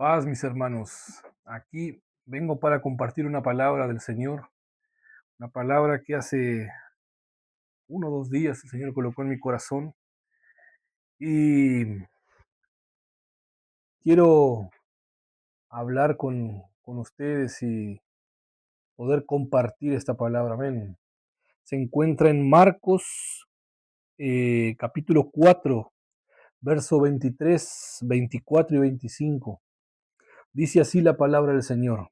Paz, mis hermanos. Aquí vengo para compartir una palabra del Señor, una palabra que hace 1 o 2 días el Señor colocó en mi corazón y quiero hablar con ustedes y poder compartir esta palabra. Amén. Se encuentra en Marcos capítulo 4, verso 23, 24 y 25. Dice así la palabra del Señor.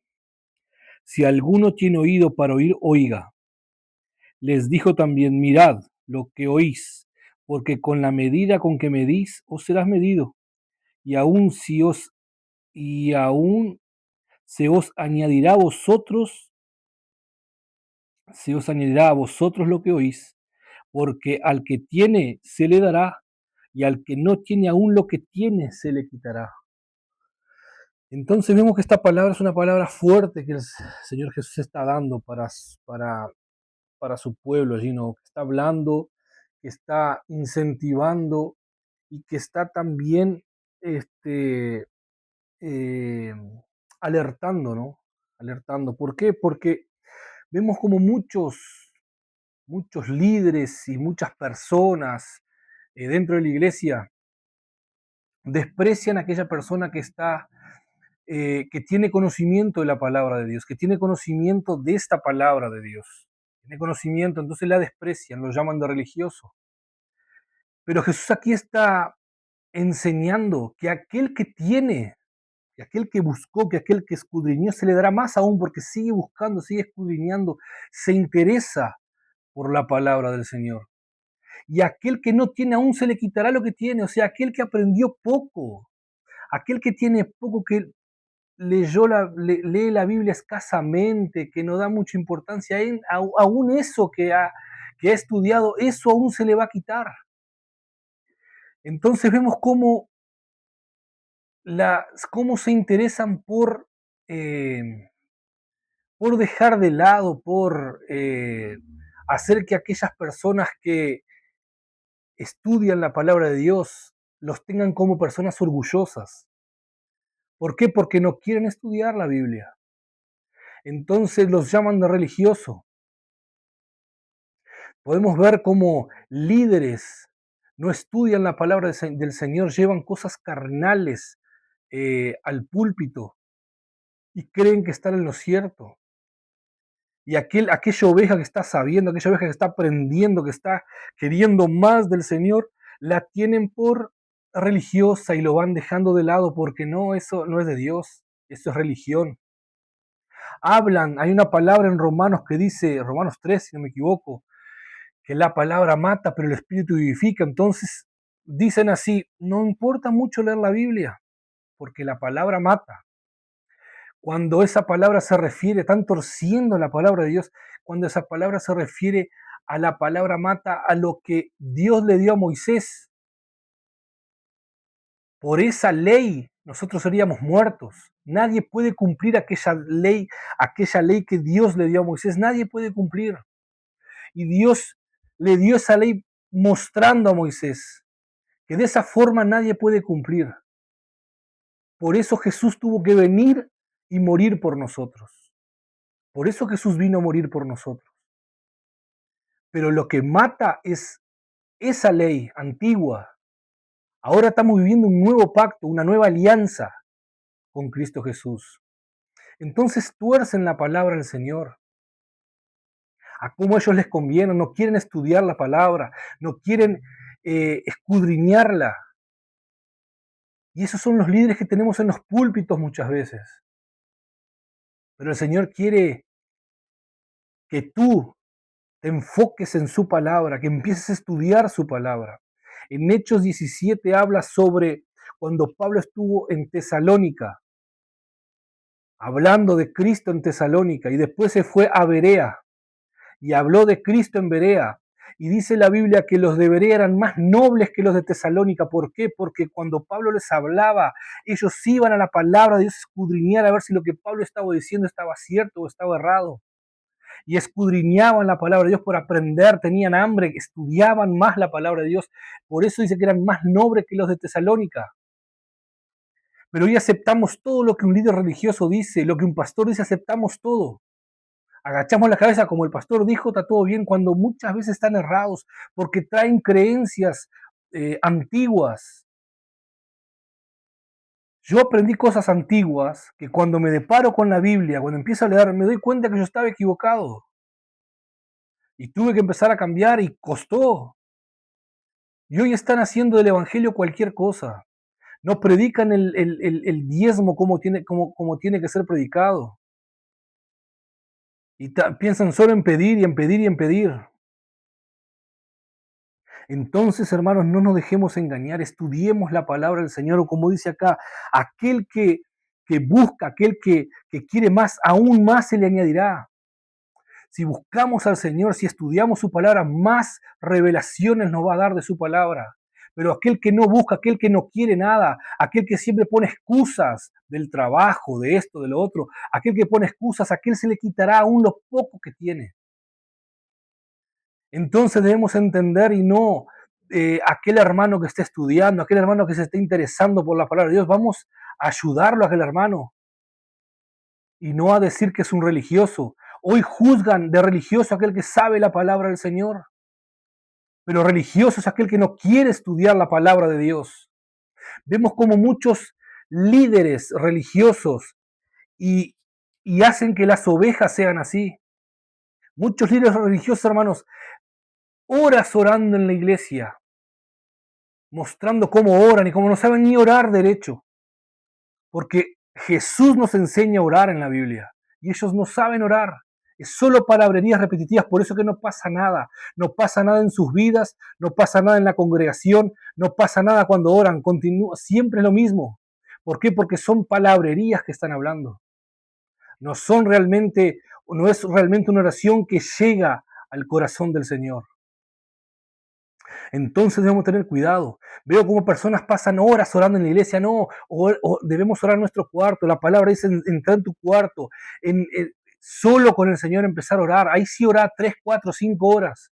Si alguno tiene oído para oír, oiga. Les dijo también, mirad lo que oís, porque con la medida con que medís os serás medido, y aún y aún se os añadirá a vosotros, se os añadirá a vosotros lo que oís, porque al que tiene se le dará, y al que no tiene aún lo que tiene se le quitará. Entonces vemos que esta palabra es una palabra fuerte que el Señor Jesús está dando para su pueblo allí, ¿no? Que está hablando, que está incentivando y que está también este, eh, alertando, ¿no? Alertando. ¿Por qué? Porque vemos como muchos líderes y muchas personas dentro de la iglesia desprecian a aquella persona que tiene conocimiento de la palabra de Dios, que tiene conocimiento de esta palabra de Dios. Tiene conocimiento, entonces la desprecian, lo llaman de religioso. Pero Jesús aquí está enseñando que aquel que tiene, que aquel que buscó, que aquel que escudriñó, se le dará más aún porque sigue buscando, sigue escudriñando, se interesa por la palabra del Señor. Y aquel que no tiene aún se le quitará lo que tiene, o sea, aquel que aprendió poco, aquel que tiene poco, que lee la Biblia escasamente, que no da mucha importancia, aún eso que ha estudiado, eso aún se le va a quitar. Entonces vemos cómo se interesan por dejar de lado, por hacer que aquellas personas que estudian la palabra de Dios los tengan como personas orgullosas. ¿Por qué? Porque no quieren estudiar la Biblia. Entonces los llaman de religioso. Podemos ver cómo líderes no estudian la palabra del Señor, llevan cosas carnales al púlpito y creen que están en lo cierto. Y aquella oveja que está sabiendo, aquella oveja que está aprendiendo, que está queriendo más del Señor, la tienen por religiosa y lo van dejando de lado porque no, eso no es de Dios, eso es religión. Hay una palabra en Romanos que dice, Romanos 3, si no me equivoco, que la palabra mata, pero el Espíritu vivifica. Entonces dicen así, no importa mucho leer la Biblia, porque la palabra mata. Cuando esa palabra se refiere, están torciendo la palabra de Dios, cuando esa palabra se refiere a la palabra mata, a lo que Dios le dio a Moisés. Por esa ley nosotros seríamos muertos. Nadie puede cumplir aquella ley que Dios le dio a Moisés, nadie puede cumplir. Y Dios le dio esa ley mostrando a Moisés que de esa forma nadie puede cumplir. Por eso Jesús tuvo que venir y morir por nosotros. Por eso Jesús vino a morir por nosotros. Pero lo que mata es esa ley antigua. Ahora estamos viviendo un nuevo pacto, una nueva alianza con Cristo Jesús. Entonces tuercen la palabra del Señor. A cómo a ellos les conviene, no quieren estudiar la palabra, no quieren escudriñarla. Y esos son los líderes que tenemos en los púlpitos muchas veces. Pero el Señor quiere que tú te enfoques en su palabra, que empieces a estudiar su palabra. En Hechos 17 habla sobre cuando Pablo estuvo en Tesalónica, hablando de Cristo en Tesalónica, y después se fue a Berea y habló de Cristo en Berea. Y dice la Biblia que los de Berea eran más nobles que los de Tesalónica. ¿Por qué? Porque cuando Pablo les hablaba, ellos iban a la palabra de Dios a escudriñar a ver si lo que Pablo estaba diciendo estaba cierto o estaba errado. Y escudriñaban la palabra de Dios por aprender, tenían hambre, estudiaban más la palabra de Dios. Por eso dice que eran más nobles que los de Tesalónica. Pero hoy aceptamos todo lo que un líder religioso dice, lo que un pastor dice, aceptamos todo. Agachamos la cabeza como el pastor dijo, está todo bien, cuando muchas veces están errados porque traen creencias antiguas. Yo aprendí cosas antiguas que cuando me deparo con la Biblia, cuando empiezo a leer, me doy cuenta que yo estaba equivocado. Y tuve que empezar a cambiar y costó. Y hoy están haciendo del Evangelio cualquier cosa. No predican el diezmo como tiene que ser predicado. Y piensan solo en pedir y en pedir y en pedir. Entonces, hermanos, no nos dejemos engañar, estudiemos la palabra del Señor, o como dice acá, aquel que busca, aquel que quiere más, aún más se le añadirá. Si buscamos al Señor, si estudiamos su palabra, más revelaciones nos va a dar de su palabra. Pero aquel que no busca, aquel que no quiere nada, aquel que siempre pone excusas del trabajo, de esto, de lo otro, aquel que pone excusas, aquel se le quitará aún lo poco que tiene. Entonces debemos entender y no aquel hermano que esté estudiando, aquel hermano que se esté interesando por la palabra de Dios, vamos a ayudarlo a aquel hermano y no a decir que es un religioso. Hoy juzgan de religioso aquel que sabe la palabra del Señor, pero religioso es aquel que no quiere estudiar la palabra de Dios. Vemos como muchos líderes religiosos y, y hacen que las ovejas sean así. Muchos líderes religiosos, hermanos, horas orando en la iglesia, mostrando cómo oran y cómo no saben ni orar derecho. Porque Jesús nos enseña a orar en la Biblia y ellos no saben orar. Es solo palabrerías repetitivas, por eso que no pasa nada. No pasa nada en sus vidas, no pasa nada en la congregación, no pasa nada cuando oran. Continúa, siempre es lo mismo. ¿Por qué? Porque son palabrerías que están hablando. No son realmente, no es realmente una oración que llega al corazón del Señor. Entonces debemos tener cuidado. Veo como personas pasan horas orando en la iglesia, no, o debemos orar en nuestro cuarto. La palabra dice, entra en tu cuarto, solo con el Señor empezar a orar. Ahí sí orar 3, 4, 5 horas.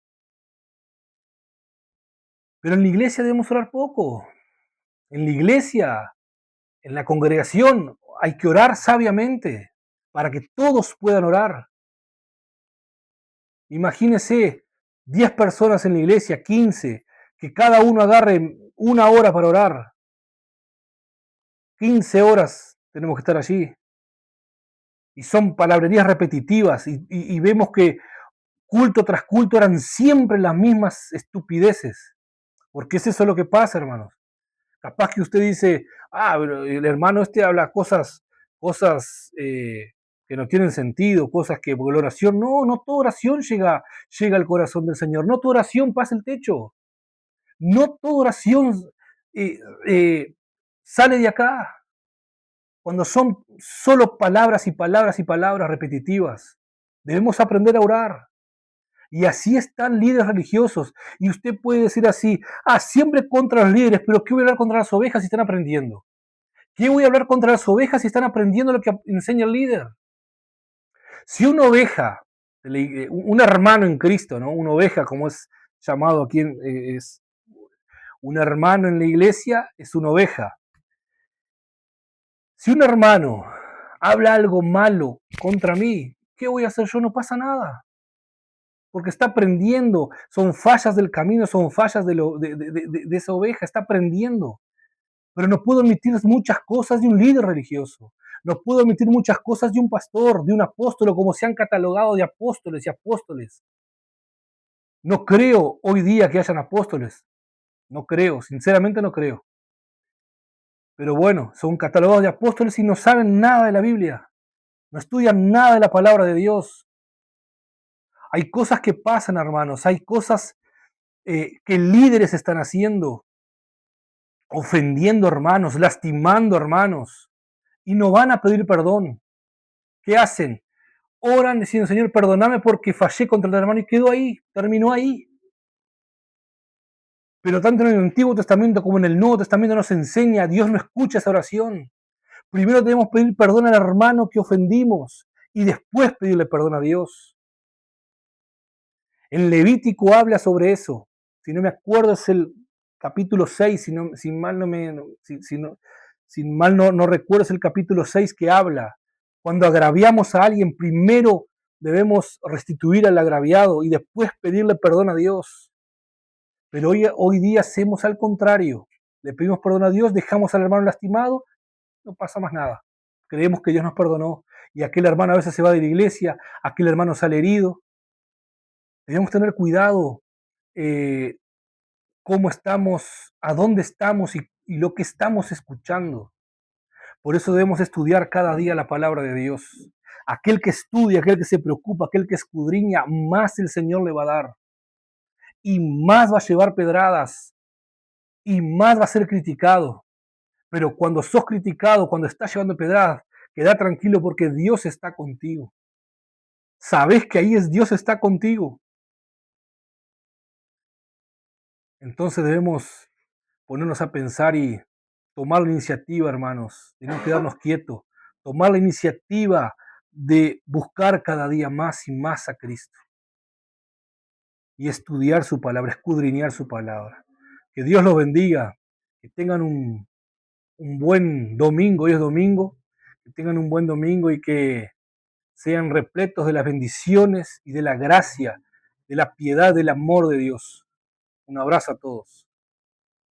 Pero en la iglesia debemos orar poco. En la iglesia, en la congregación, hay que orar sabiamente para que todos puedan orar. Imagínese 10 personas en la iglesia, 15, que cada uno agarre una hora para orar. 15 horas tenemos que estar allí. Y son palabrerías repetitivas y vemos que culto tras culto eran siempre las mismas estupideces. Porque es eso lo que pasa, hermanos. Capaz que usted dice, pero el hermano este habla cosas que no tienen sentido, cosas que, porque la oración, no toda oración llega al corazón del Señor, no toda oración pasa el techo, no toda oración eh, eh, sale de acá. Cuando son solo palabras y palabras y palabras repetitivas. Debemos aprender a orar. Y así están líderes religiosos. Y usted puede decir así, siempre contra los líderes, pero ¿qué voy a hablar contra las ovejas si están aprendiendo? ¿Qué voy a hablar contra las ovejas si están aprendiendo lo que enseña el líder? Si una oveja, un hermano en Cristo, ¿no? Una oveja, como es llamado aquí, es un hermano en la iglesia, es una oveja. Si un hermano habla algo malo contra mí, ¿qué voy a hacer yo? No pasa nada. Porque está aprendiendo. Son fallas del camino, son fallas de esa oveja. Está aprendiendo. Pero no puedo omitir muchas cosas de un líder religioso. No puedo omitir muchas cosas de un pastor, de un apóstol, como se han catalogado de apóstoles y apóstoles. No creo hoy día que hayan apóstoles. No creo, sinceramente no creo. Pero bueno, son catalogados de apóstoles y no saben nada de la Biblia. No estudian nada de la palabra de Dios. Hay cosas que pasan, hermanos. Hay cosas que líderes están haciendo, ofendiendo hermanos, lastimando hermanos, y no van a pedir perdón. ¿Qué hacen? Oran diciendo, Señor, perdóname porque fallé contra el hermano y quedó ahí, terminó ahí. Pero tanto en el Antiguo Testamento como en el Nuevo Testamento nos enseña, Dios no escucha esa oración. Primero debemos pedir perdón al hermano que ofendimos y después pedirle perdón a Dios. En Levítico habla sobre eso. Si no me acuerdo es el capítulo 6, si mal no me... Sin mal no recuerdo, es el capítulo 6 que habla. Cuando agraviamos a alguien, primero debemos restituir al agraviado y después pedirle perdón a Dios. Pero hoy día hacemos al contrario. Le pedimos perdón a Dios, dejamos al hermano lastimado, no pasa más nada. Creemos que Dios nos perdonó y aquel hermano a veces se va de la iglesia, aquel hermano sale herido. Debemos tener cuidado eh, cómo estamos, a dónde estamos y lo que estamos escuchando. Por eso debemos estudiar cada día la palabra de Dios. Aquel que estudia, aquel que se preocupa, aquel que escudriña, más el Señor le va a dar. Y más va a llevar pedradas. Y más va a ser criticado. Pero cuando sos criticado, cuando estás llevando pedradas, queda tranquilo porque Dios está contigo. Sabes que ahí es Dios está contigo. Entonces debemos ponernos a pensar y tomar la iniciativa, hermanos, de no quedarnos quietos, tomar la iniciativa de buscar cada día más y más a Cristo y estudiar su palabra, escudriñar su palabra. Que Dios los bendiga, que tengan un buen domingo, hoy es domingo, que tengan un buen domingo y que sean repletos de las bendiciones y de la gracia, de la piedad, del amor de Dios. Un abrazo a todos.